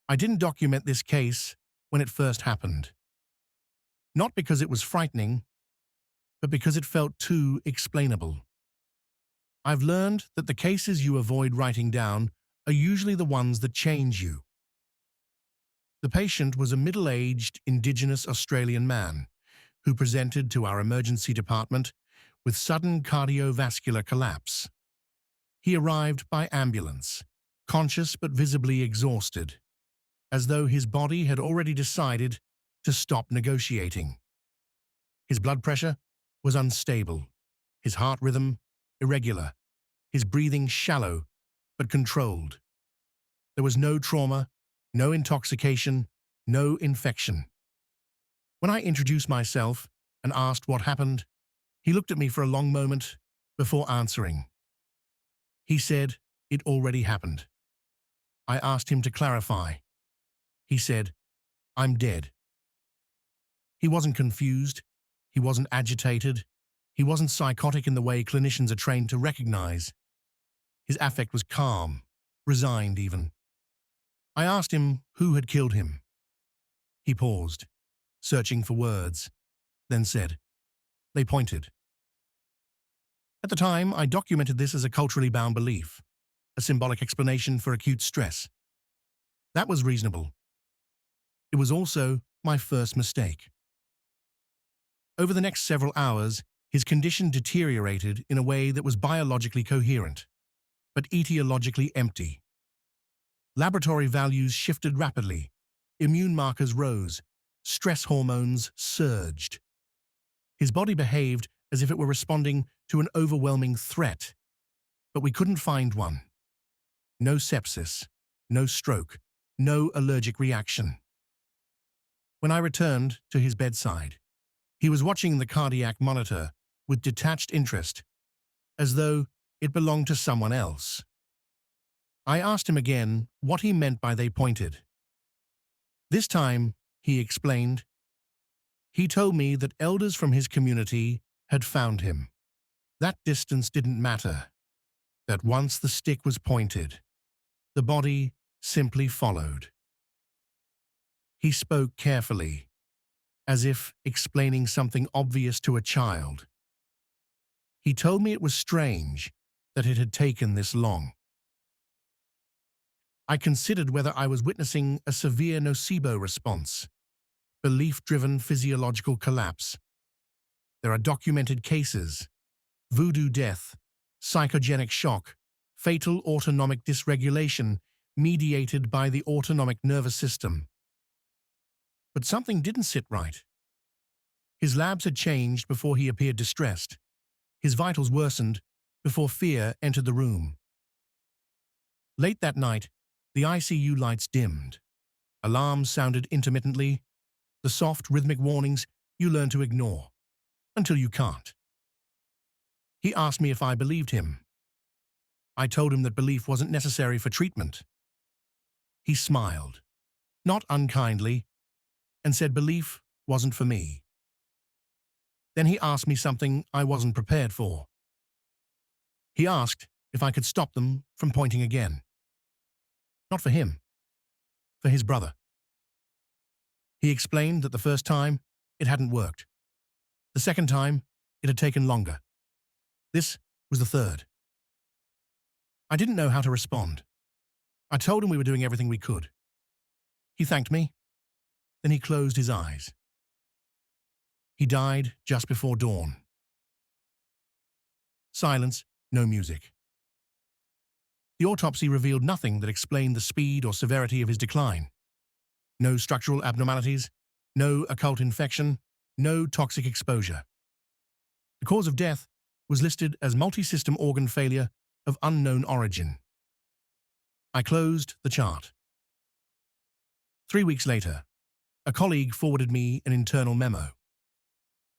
I didn't document this case when it first happened. Not because it was frightening, but because it felt too explainable. I've learned that the cases you avoid writing down are usually the ones that change you. The patient was a middle-aged Indigenous Australian man who presented to our emergency department with sudden cardiovascular collapse. He arrived by ambulance, conscious but visibly exhausted, as though his body had already decided to stop negotiating. His blood pressure was unstable, his heart rhythm irregular, his breathing shallow but controlled. There was no trauma, no intoxication, no infection. When I introduced myself and asked what happened, he looked at me for a long moment before answering. He said it already happened. I asked him to clarify. He said, "I'm dead." He wasn't confused. He wasn't agitated. He wasn't psychotic in the way clinicians are trained to recognize. His affect was calm, resigned even. I asked him who had killed him. He paused, searching for words, then said, "They pointed." At the time, I documented this as a culturally bound belief, a symbolic explanation for acute stress. That was reasonable. It was also my first mistake. Over the next several hours, his condition deteriorated in a way that was biologically coherent, but etiologically empty. Laboratory values shifted rapidly, immune markers rose, stress hormones surged. His body behaved as if it were responding to an overwhelming threat, but we couldn't find one. No sepsis, no stroke, no allergic reaction. When I returned to his bedside, he was watching the cardiac monitor with detached interest, as though it belonged to someone else. I asked him again what he meant by "they pointed." This time, he explained, he told me that elders from his community had found him. That distance didn't matter, that once the stick was pointed, the body simply followed. He spoke carefully, as if explaining something obvious to a child. He told me it was strange that it had taken this long. I considered whether I was witnessing a severe nocebo response, belief-driven physiological collapse. There are documented cases: voodoo death, psychogenic shock, fatal autonomic dysregulation mediated by the autonomic nervous system. But something didn't sit right. His labs had changed before he appeared distressed. His vitals worsened before fear entered the room. Late that night, the ICU lights dimmed. Alarms sounded intermittently, the soft, rhythmic warnings you learn to ignore, until you can't. He asked me if I believed him. I told him that belief wasn't necessary for treatment. He smiled, not unkindly, and said belief wasn't for me. Then he asked me something I wasn't prepared for. He asked if I could stop them from pointing again. Not for him, for his brother. He explained that the first time, it hadn't worked. The second time, it had taken longer. This was the third. I didn't know how to respond. I told him we were doing everything we could. He thanked me. Then he closed his eyes. He died just before dawn. Silence, no music. The autopsy revealed nothing that explained the speed or severity of his decline. No structural abnormalities, no occult infection, no toxic exposure. The cause of death was listed as multi-system organ failure of unknown origin. I closed the chart. 3 weeks later, a colleague forwarded me an internal memo.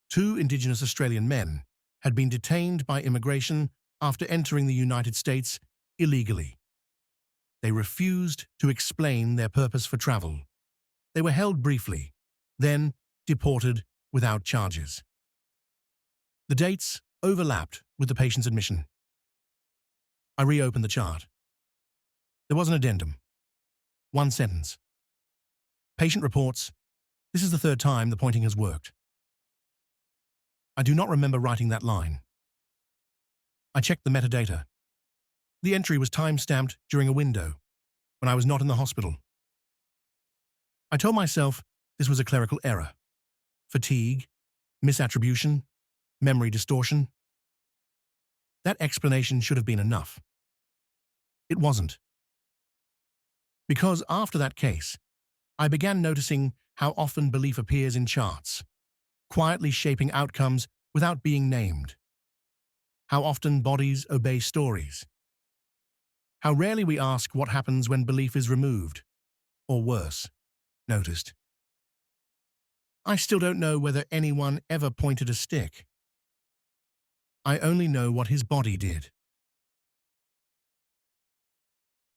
2 Indigenous Australian men had been detained by immigration after entering the United States illegally. They refused to explain their purpose for travel. They were held briefly, then deported without charges. The dates overlapped with the patient's admission. I reopened the chart. There was an addendum. 1 sentence. Patient reports, "This is the third time the pointing has worked." I do not remember writing that line. I checked the metadata. The entry was time-stamped during a window, when I was not in the hospital. I told myself this was a clerical error. Fatigue, misattribution, memory distortion. That explanation should have been enough. It wasn't. Because after that case, I began noticing how often belief appears in charts, quietly shaping outcomes without being named. How often bodies obey stories. How rarely we ask what happens when belief is removed, or worse, noticed. I still don't know whether anyone ever pointed a stick. I only know what his body did.